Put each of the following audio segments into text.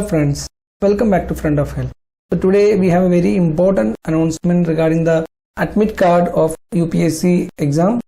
friends, welcome back to Friend of Health. So today we have a very important announcement regarding the admit card of UPSC exam.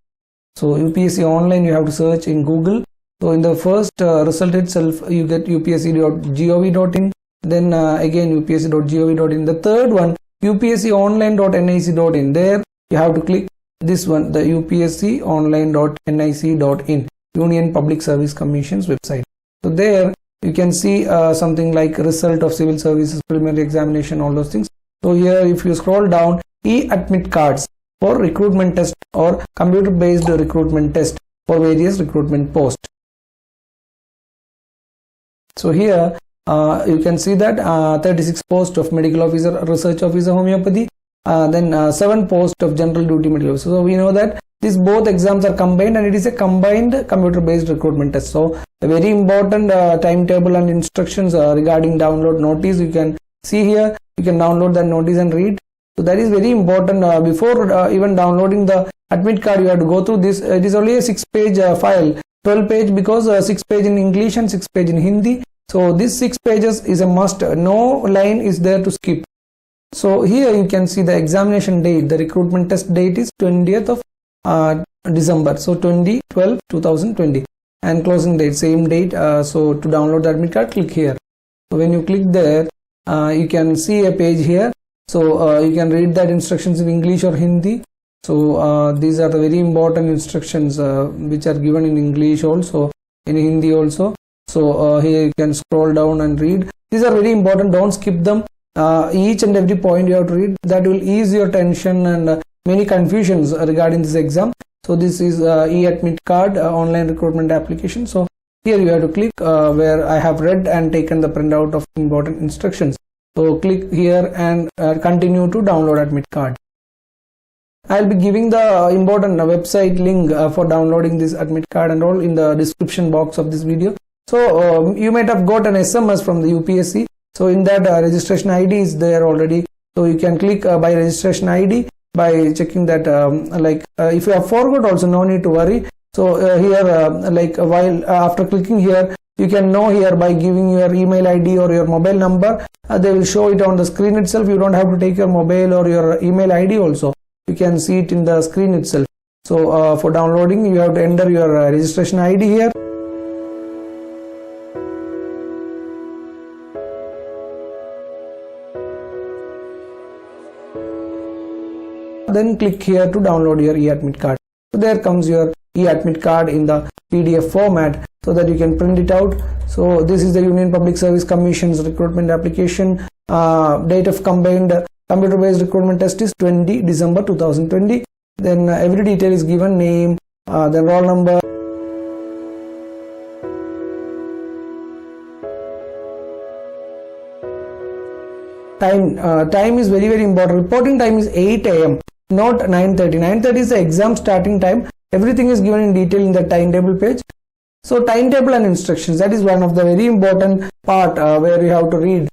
So UPSC online, you have to search in Google. So in the first result itself you get upsc.gov.in, then again upsc.gov.in. The third one upsconline.nic.in. there you have to click this one, the upsconline.nic.in, Union Public Service Commission's website. So there you can see something like result of civil services preliminary examination, all those things. So here if you scroll down, e-admit cards for recruitment test or computer based recruitment test for various recruitment posts. So here you can see that 36 posts of medical officer, research officer, homeopathy, then 7 posts of general duty medical officer. So we know that these both exams are combined and it is a combined computer based recruitment test. So a very important timetable and instructions regarding download notice you can see here. You can download that notice and read. So that is very important. Before even downloading the admit card, you have to go through this. It is only a 6-page file, 12 page because 6 page in English and 6 page in Hindi. So this 6 pages is a must. No line is there to skip. So here you can see the examination date. The recruitment test date is 20th of December, so 2020, and closing date same date. So to download the admit card, click here. So when you click there, you can see a page here. So you can read that instructions in English or Hindi. So these are the very important instructions which are given in English also, in Hindi also. So here you can scroll down and read. These are very important. Don't skip them. Each and every point you have to read. That will ease your tension and many confusions regarding this exam. So this is e-admit card online recruitment application. So here you have to click where I have read and taken the printout of important instructions. So click here and continue to download admit card. I'll be giving the important website link for downloading this admit card and all in the description box of this video. So you might have got an SMS from the UPSC. So in that registration ID is there already. So you can click by registration ID by checking that. If you have forgot also, no need to worry. So here while after clicking here, you can know here by giving your email ID or your mobile number. They will show it on the screen itself. You don't have to take your mobile or your email ID also. You can see it in the screen itself. So for downloading, you have to enter your registration ID here. Then click here to download your e-admit card. So there comes your e-admit card in the PDF format so that you can print it out. So this is the Union Public Service Commission's recruitment application. Date of combined computer based recruitment test is 20 December 2020. Then every detail is given, name, then roll number. Time is very important. Reporting time is 8 AM. Not 9:30. 9:30 is the exam starting time. Everything is given in detail in the timetable page. So timetable and instructions, that is one of the very important part where you have to read.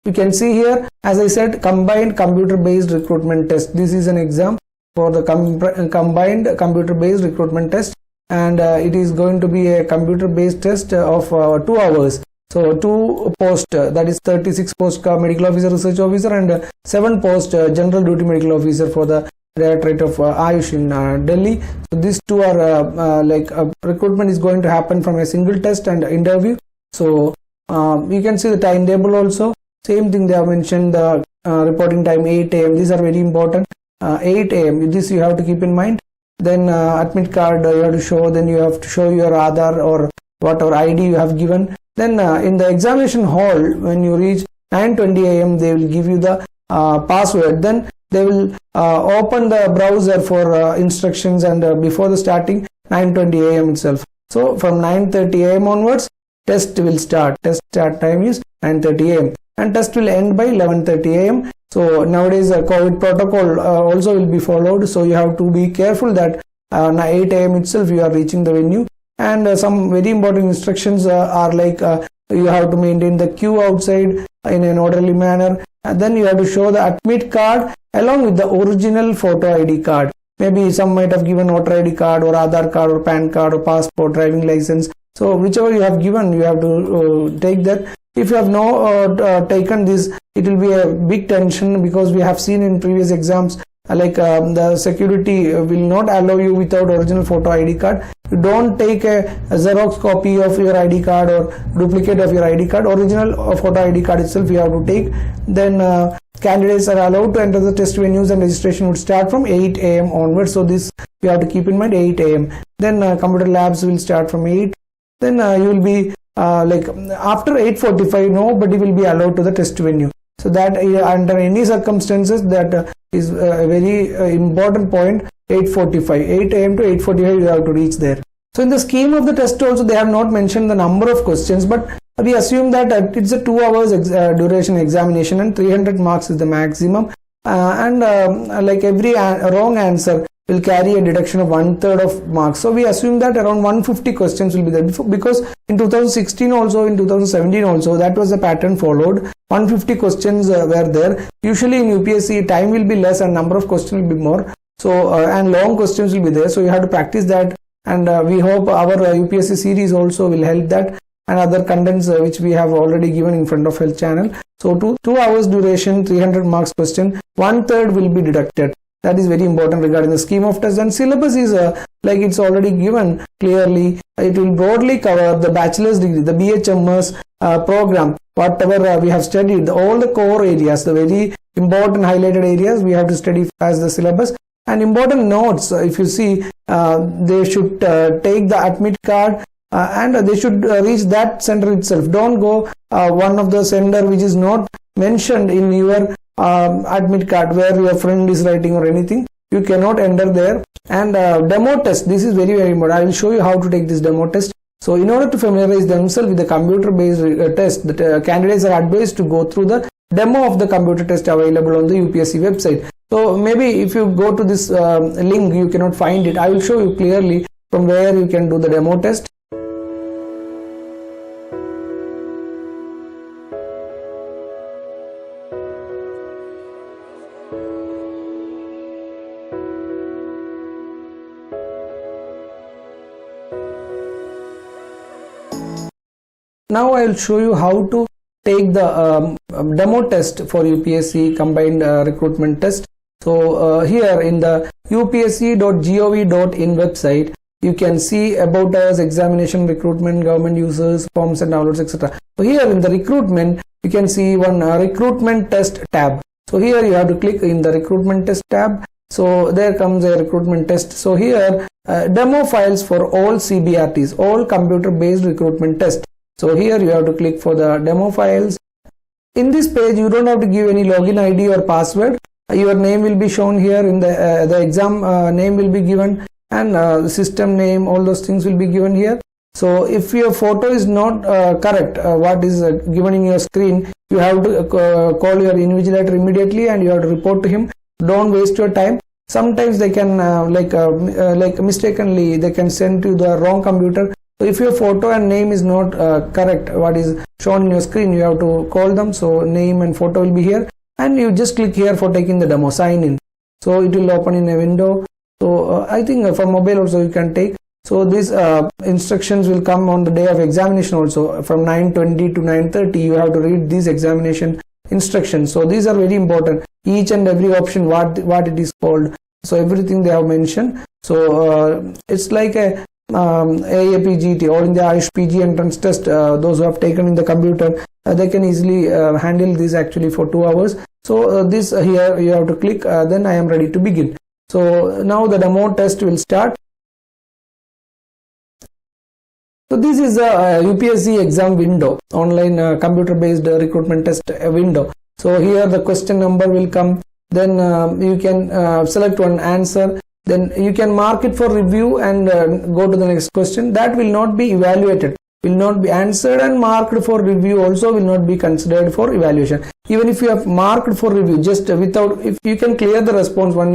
You can see here, as I said, combined computer based recruitment test. This is an exam for the combined computer based recruitment test, and it is going to be a computer based test of 2 hours. So 2 posts, that is 36 post medical officer, research officer, and 7 post general duty medical officer for the Directorate of Ayush in Delhi. So these 2 are recruitment is going to happen from a single test and interview. So you can see the timetable also. Same thing they have mentioned, the reporting time 8 AM. These are very important. 8 AM. This you have to keep in mind. Then admit card you have to show. Then you have to show your Aadhaar or whatever ID you have given. Then in the examination hall, when you reach 9:20 AM, they will give you the password. Then they will open the browser for instructions, and before the starting 9:20 AM itself. So from 9:30 AM onwards, test will start. Test start time is 9:30 AM and test will end by 11:30 AM. So nowadays COVID protocol also will be followed. So you have to be careful that 8 AM itself you are reaching the venue. And some very important instructions are like you have to maintain the queue outside in an orderly manner, and then you have to show the admit card along with the original photo ID card. Maybe some might have given voter ID card or Aadhaar card or PAN card or passport, driving license. So whichever you have given, you have to take that. if you have taken this, it will be a big tension, because we have seen in previous exams the security will not allow you without original photo ID card. You don't take a Xerox copy of your ID card or duplicate of your ID card. Original photo ID card itself you have to take. Then candidates are allowed to enter the test venues, and registration would start from 8 a.m. onwards. So this you have to keep in mind, 8 a.m. Then computer labs will start from 8. Then you will be after 8:45 nobody will be allowed to the test venue. So that under any circumstances, that is a very important point. 8 a.m. to 8:45 you have to reach there. So in the scheme of the test also, they have not mentioned the number of questions, but we assume that it's a 2 hours duration examination, and 300 marks is the maximum, and every wrong answer will carry a deduction of 1/3 of marks. So we assume that around 150 questions will be there, because in 2016 also, in 2017 also, that was the pattern followed. 150 questions were there. Usually in UPSC time will be less and number of questions will be more, so and long questions will be there, so you have to practice that, and we hope our UPSC series also will help that, and other contents which we have already given in Front of Health channel. So 2 hours duration, 300 marks question, 1/3 will be deducted. That is very important regarding the scheme of test. And syllabus is it's already given clearly. It will broadly cover the bachelor's degree, the BHMS program, whatever we have studied, all the core areas, the very important highlighted areas we have to study as the syllabus. And important notes, if you see, they should take the admit card and they should reach that center itself. Don't go one of the center which is not mentioned in your admit card, where your friend is writing or anything. You cannot enter there. And demo test, this is very important. I will show you how to take this demo test. So in order to familiarize themselves with the computer based test, the candidates are advised to go through the demo of the computer test available on the UPSC website. So maybe if you go to this link, you cannot find it. I will show you clearly from where you can do the demo test. Now I will show you how to take the demo test for UPSC combined recruitment test. So here in the upsc.gov.in website, you can see about us, examination, recruitment, government users, forms and downloads, etc. So here in the recruitment, you can see one recruitment test tab. So here you have to click in the recruitment test tab. So there comes a recruitment test. So here demo files for all CBRTs, all computer based recruitment test. So here you have to click for the demo files. In this page, you don't have to give any login ID or password. Your name will be shown here in the exam name will be given, and the system name, all those things will be given here. So if your photo is not correct, what is given in your screen, you have to call your invigilator immediately and you have to report to him. Don't waste your time. Sometimes they can mistakenly they can send to the wrong computer. So if your photo and name is not correct, what is shown in your screen, you have to call them. So name and photo will be here, and you just click here for taking the demo, sign in. So it will open in a window. So I think for mobile also you can take. So these instructions will come on the day of examination also. From 9:20 to 9:30 you have to read these examination instructions. So these are very important. Each and every option, what it is called. So everything they have mentioned. So it's like a AAPGT, All India Ayush PG entrance test. Those who have taken in the computer, they can easily handle this actually for 2 hours. So this here you have to click, then I am ready to begin. So now the demo test will start. So this is a UPSC exam window, online computer based recruitment test window. So here the question number will come, then you can select one answer, then you can mark it for review and go to the next question. That will not be evaluated, will not be answered, and marked for review also will not be considered for evaluation. Even if you have marked for review, just without, if you can clear the response once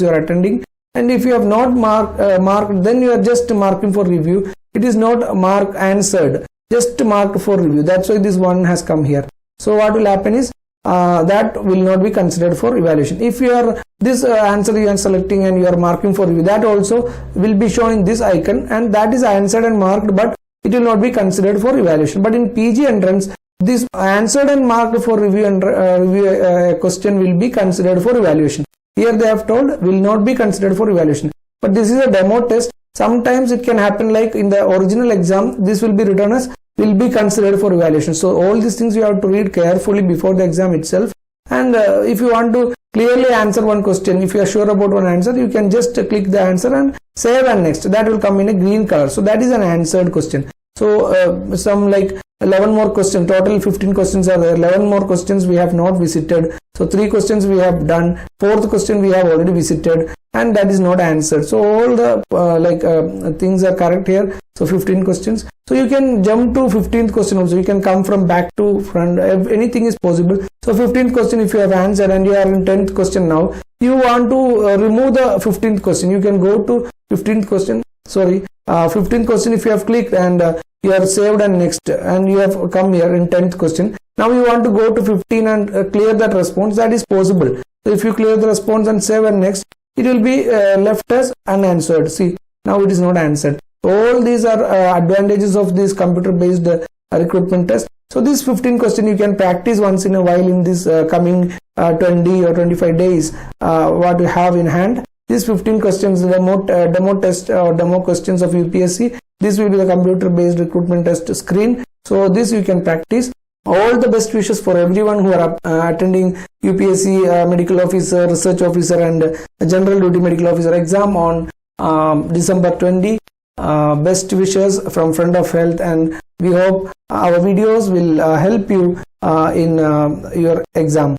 you are attending, and if you have not marked, then you are just marking for review. It is not marked answered, just marked for review. That's why this one has come here. So what will happen is that will not be considered for evaluation. If you are this answer you are selecting and you are marking for review, that also will be shown in this icon, and that is answered and marked, but it will not be considered for evaluation. But in PG entrance, this answered and marked for review and question will be considered for evaluation. Here they have told will not be considered for evaluation, but this is a demo test. Sometimes it can happen like in the original exam, this will be written as will be considered for evaluation. So all these things you have to read carefully before the exam itself. And if you want to clearly answer one question, if you are sure about one answer, you can just click the answer and save and next. That will come in a green color. So that is an answered question. So some like 11 more questions, total 15 questions are there. 11 more questions we have not visited. So 3 questions we have done. 4th question we have already visited, and that is not answered. So all the things are correct here. So 15 questions. So you can jump to 15th question also. You can come from back to front. Anything is possible. So 15th question if you have answered and you are in 10th question now, you want to remove the 15th question. You can go to 15th question. 15th question if you have clicked and you have saved and next, and you have come here in 10th question. Now you want to go to 15 and clear that response. That is possible. So if you clear the response and save and next, it will be left as unanswered. See, now it is not answered. All these are advantages of this computer based recruitment test. So this 15 question you can practice once in a while in this coming 20 or 25 days what you have in hand. These 15 questions, demo test or demo questions of UPSC. This will be the computer based recruitment test screen. So this you can practice. All the best wishes for everyone who are attending UPSC medical officer, research officer and general duty medical officer exam on December 20. Best wishes from Friend of Health, and we hope our videos will help you in your exam.